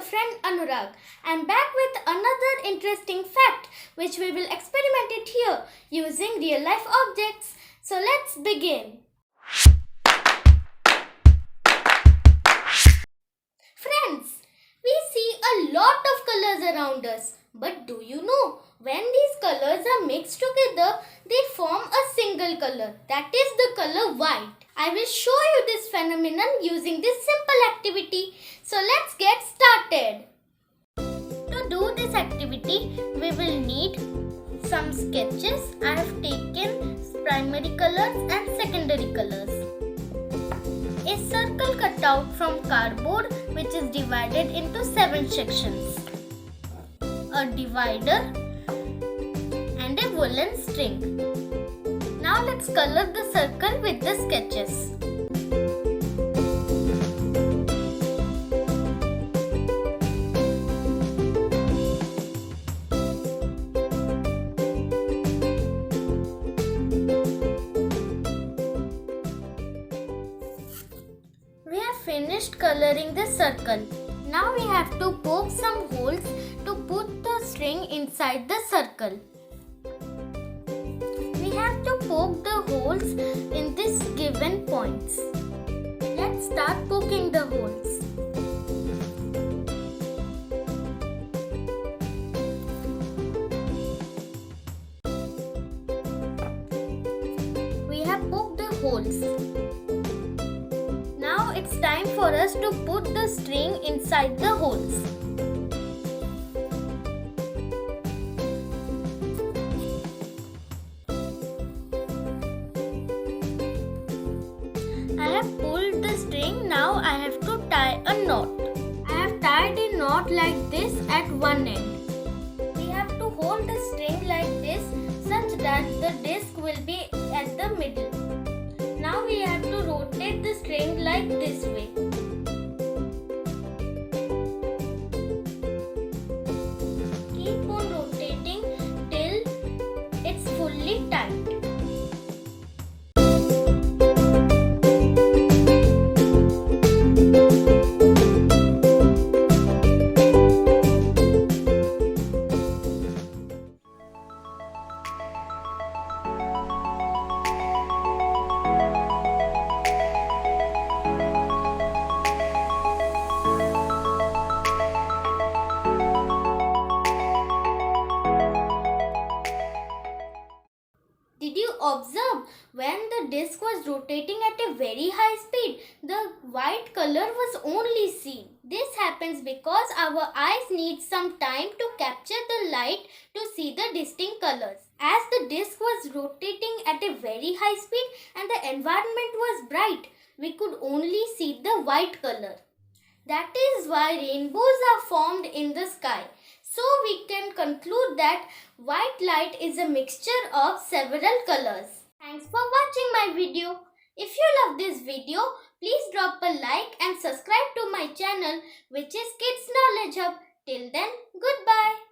friend Anurag. I'm back with another interesting fact which we will experiment it here using real life objects. So let's begin. Friends, we see a lot of colors around us. But do you know, when these colors are mixed together, they form a single color. That is the color white. I will show you this phenomenon using this simple activity. So let's get started. To do this activity, we will need some sketches. I have taken primary colors and secondary colors. A circle cut out from cardboard which is divided into 7 sections. A divider and a woolen string. Now let's color the circle with the sketches. We have finished coloring the circle. Now we have to poke some holes to put the string inside the circle. We have to poke the holes in these given points. Let's start poking the holes. We have poked the holes. Now it's time for us to put the string inside the holes. I have pulled the string, now I have to tie a knot. I have tied a knot like this at one end. We have to hold the string like this such that the disc will be at the middle. Now we have to rotate the string like this way. Keep on rotating till it's fully tight. Did you observe when the disc was rotating at a very high speed, the white color was only seen? This happens because our eyes need some time to capture the light to see the distinct colors. As the disc was rotating at a very high speed and the environment was bright, we could only see the white color. That is why rainbows are formed in the sky. So we can conclude that white light is a mixture of several colors. Thanks for watching my video. If you love this video, please drop a like and subscribe to my channel which is Kids Knowledge Hub. Till then, goodbye.